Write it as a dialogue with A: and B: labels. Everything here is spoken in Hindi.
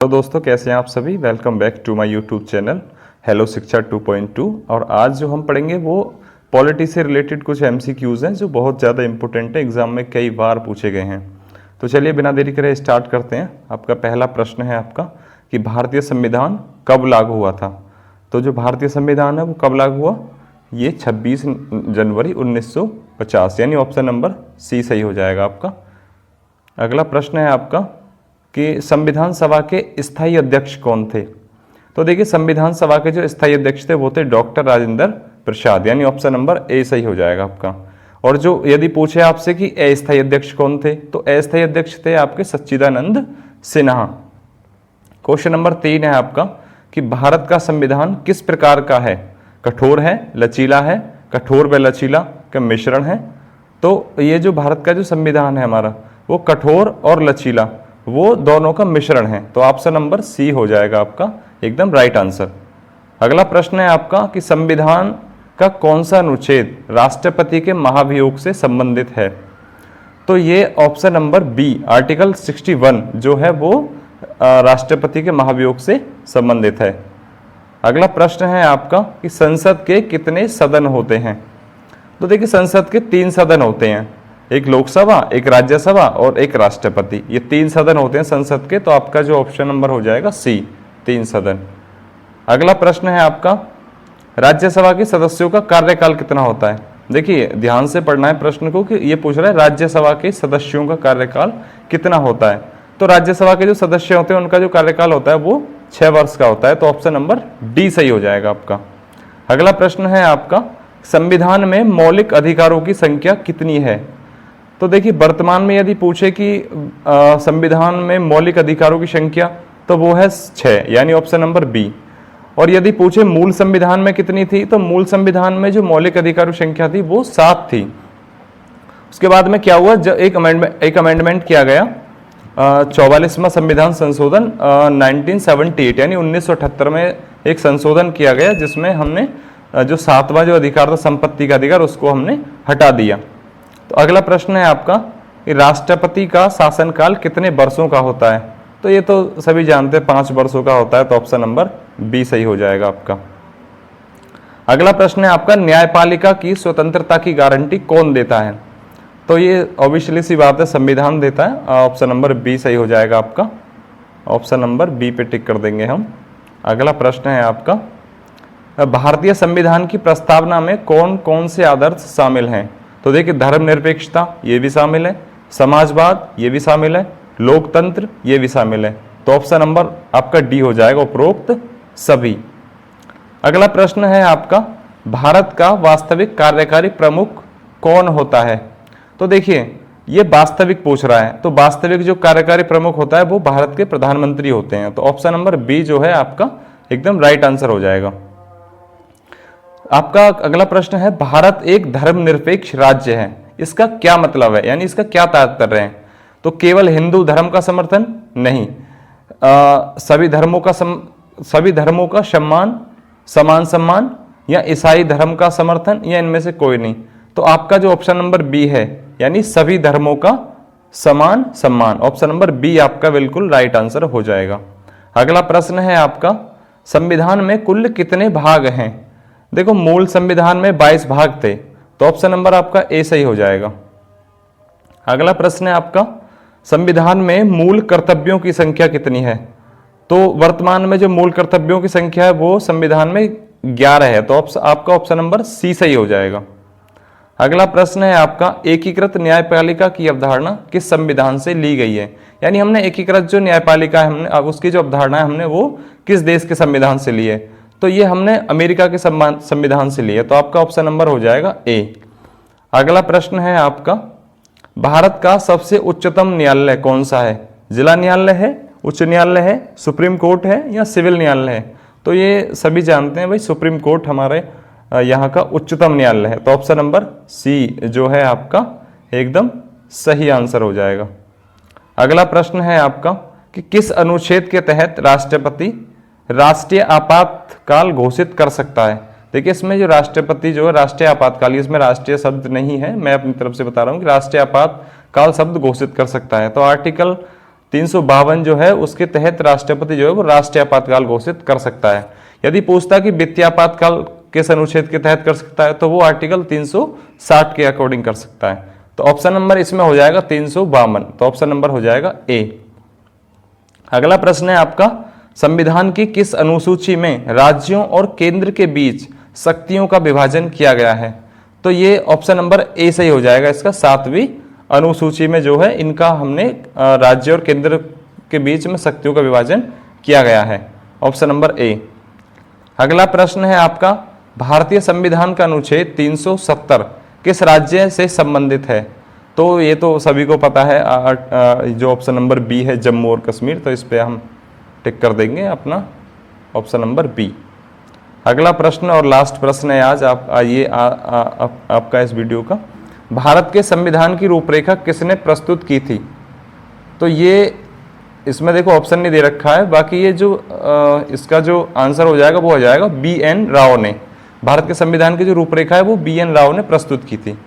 A: तो दोस्तों कैसे हैं आप सभी। Welcome back to my YouTube channel hello Shiksha 2.2। और आज जो हम पढ़ेंगे वो पॉलिटी से रिलेटेड कुछ एमसीक्यूज़ हैं जो बहुत ज़्यादा इंपॉर्टेंट है, एग्जाम में कई बार पूछे गए हैं। तो चलिए बिना देरी करे स्टार्ट करते हैं। आपका पहला प्रश्न है आपका कि भारतीय संविधान कब लागू हुआ था। तो जो भारतीय संविधान है वो कब लागू हुआ, ये 26 जनवरी 1950, यानी ऑप्शन नंबर सी सही हो जाएगा आपका। अगला प्रश्न है आपका कि संविधान सभा के स्थायी अध्यक्ष कौन थे। तो देखिए संविधान सभा के जो स्थायी अध्यक्ष थे वो थे डॉक्टर राजेंद्र प्रसाद, यानी ऑप्शन नंबर ए सही हो जाएगा आपका। और जो यदि पूछे आपसे कि अस्थायी अध्यक्ष कौन थे, तो अस्थायी अध्यक्ष थे आपके सच्चिदानंद सिन्हा। क्वेश्चन नंबर 3 है आपका कि भारत का संविधान किस प्रकार का है, कठोर है, लचीला है, कठोर व लचीला का मिश्रण है। तो ये जो भारत का जो संविधान है हमारा वो कठोर और लचीला वो दोनों का मिश्रण है। तो ऑप्शन नंबर सी हो जाएगा आपका एकदम राइट आंसर। अगला प्रश्न है आपका कि संविधान का कौन सा अनुच्छेद राष्ट्रपति के महाभियोग से संबंधित है। तो ये ऑप्शन नंबर बी आर्टिकल 61 जो है वो राष्ट्रपति के महाभियोग से संबंधित है। अगला प्रश्न है आपका कि संसद के कितने सदन होते हैं। तो देखिए संसद के 3 सदन होते हैं, एक लोकसभा, एक राज्यसभा और एक राष्ट्रपति। ये 3 सदन होते हैं संसद के। तो आपका जो ऑप्शन नंबर हो जाएगा सी 3 सदन। अगला प्रश्न है आपका राज्यसभा के सदस्यों का कार्यकाल कितना होता है। देखिए ध्यान से पढ़ना है प्रश्न को कि ये पूछ रहा है राज्यसभा के सदस्यों का कार्यकाल कितना होता है। तो राज्यसभा के जो सदस्य होते हैं उनका जो कार्यकाल होता है वो 6 वर्ष का होता है। तो ऑप्शन नंबर डी सही हो जाएगा आपका। अगला प्रश्न है आपका संविधान में मौलिक अधिकारों की संख्या कितनी है। तो देखिए वर्तमान में यदि पूछे कि संविधान में मौलिक अधिकारों की संख्या तो वो है 6, यानी ऑप्शन नंबर बी। और यदि पूछे मूल संविधान में कितनी थी, तो मूल संविधान में जो मौलिक अधिकारों की संख्या थी वो 7 थी। उसके बाद में क्या हुआ, जब एक अमेंडमेंट किया गया 44वां संविधान संशोधन 1978 यानी 1978 में एक संशोधन किया गया जिसमें हमने जो 7वां जो अधिकार था संपत्ति का अधिकार उसको हमने हटा दिया। तो अगला प्रश्न है आपका कि राष्ट्रपति का शासनकाल कितने वर्षों का होता है। तो ये तो सभी जानते हैं 5 वर्षों का होता है। तो ऑप्शन नंबर बी सही हो जाएगा आपका। अगला प्रश्न है आपका न्यायपालिका की स्वतंत्रता की गारंटी कौन देता है। तो ये ऑब्वियसली सी बात है संविधान देता है। ऑप्शन नंबर बी सही हो जाएगा आपका। ऑप्शन नंबर बी पे टिक कर देंगे हम। अगला प्रश्न है आपका भारतीय संविधान की प्रस्तावना में कौन कौन से आदर्श शामिल हैं। तो देखिए धर्मनिरपेक्षता ये भी शामिल है, समाजवाद ये भी शामिल है, लोकतंत्र ये भी शामिल है। तो ऑप्शन नंबर आपका डी हो जाएगा उपरोक्त सभी। अगला प्रश्न है आपका भारत का वास्तविक कार्यकारी प्रमुख कौन होता है। तो देखिए ये वास्तविक पूछ रहा है, तो वास्तविक जो कार्यकारी प्रमुख होता है वो भारत के प्रधानमंत्री होते हैं। तो ऑप्शन नंबर बी जो है आपका एकदम राइट आंसर हो जाएगा। आपका अगला प्रश्न है भारत एक धर्मनिरपेक्ष राज्य है, इसका क्या मतलब है, यानी इसका क्या तात्पर्य है। तो केवल हिंदू धर्म का समर्थन नहीं, सभी धर्मों का समान सम्मान, या ईसाई धर्म का समर्थन, या इनमें से कोई नहीं। तो आपका जो ऑप्शन नंबर बी है यानी सभी धर्मों का समान सम्मान, ऑप्शन नंबर बी आपका बिल्कुल राइट आंसर हो जाएगा। अगला प्रश्न है आपका संविधान में कुल कितने भाग हैं। देखो मूल संविधान में 22 भाग थे। तो ऑप्शन नंबर आपका ए सही हो जाएगा। अगला प्रश्न है आपका संविधान में मूल कर्तव्यों की संख्या कितनी है। तो वर्तमान में जो मूल कर्तव्यों की संख्या है वो संविधान में 11 है। तो आपका ऑप्शन नंबर सी सही हो जाएगा। अगला प्रश्न है आपका एकीकृत न्यायपालिका की अवधारणा किस संविधान से ली गई है। यानी हमने एकीकृत जो न्यायपालिका है हमने उसकी जो अवधारणा है हमने वो किस देश के संविधान से ली है। तो ये हमने अमेरिका के संविधान से ली है। तो आपका ऑप्शन नंबर हो जाएगा ए। अगला प्रश्न है आपका भारत का सबसे उच्चतम न्यायालय कौन सा है। जिला न्यायालय है, उच्च न्यायालय है, सुप्रीम कोर्ट है, या सिविल न्यायालय है। तो ये सभी जानते हैं भाई सुप्रीम कोर्ट हमारे यहाँ का उच्चतम न्यायालय है। तो ऑप्शन नंबर सी जो है आपका एकदम सही आंसर हो जाएगा। अगला प्रश्न है आपका कि किस अनुच्छेद के तहत राष्ट्रपति राष्ट्रीय आपातकाल घोषित कर सकता है। देखिए इसमें जो राष्ट्रपति जो है राष्ट्रीय आपातकाल, इसमें राष्ट्रीय शब्द नहीं है, मैं अपनी तरफ से बता रहा हूँ कि राष्ट्रीय आपातकाल शब्द घोषित कर सकता है। तो आर्टिकल 352 जो है उसके तहत राष्ट्रपति जो है वो राष्ट्रीय आपातकाल घोषित कर सकता है। यदि पूछता कि वित्तीय आपातकाल किस अनुच्छेद के तहत कर सकता है, तो वो आर्टिकल 360 के अकॉर्डिंग कर सकता है। तो ऑप्शन नंबर इसमें हो जाएगा 352, तो ऑप्शन नंबर हो जाएगा ए। अगला प्रश्न है आपका, संविधान की किस अनुसूची में राज्यों और केंद्र के बीच शक्तियों का विभाजन किया गया है? तो ये ऑप्शन नंबर ए सही हो जाएगा इसका। 7वीं अनुसूची में जो है इनका हमने राज्य और केंद्र के बीच में शक्तियों का विभाजन किया गया है, ऑप्शन नंबर ए। अगला प्रश्न है आपका, भारतीय संविधान का अनुच्छेद 370 किस राज्य से संबंधित है? तो ये तो सभी को पता है, जो ऑप्शन नंबर बी है, जम्मू और कश्मीर। तो इस पे हम टिक कर देंगे अपना ऑप्शन नंबर बी। अगला प्रश्न और लास्ट प्रश्न है आज आपका इस वीडियो का, भारत के संविधान की रूपरेखा किसने प्रस्तुत की थी? तो ये इसमें देखो ऑप्शन नहीं दे रखा है, बाकी ये जो इसका जो आंसर हो जाएगा वो हो जाएगा बी एन राव ने। भारत के संविधान की जो रूपरेखा है वो बी एन राव ने प्रस्तुत की थी।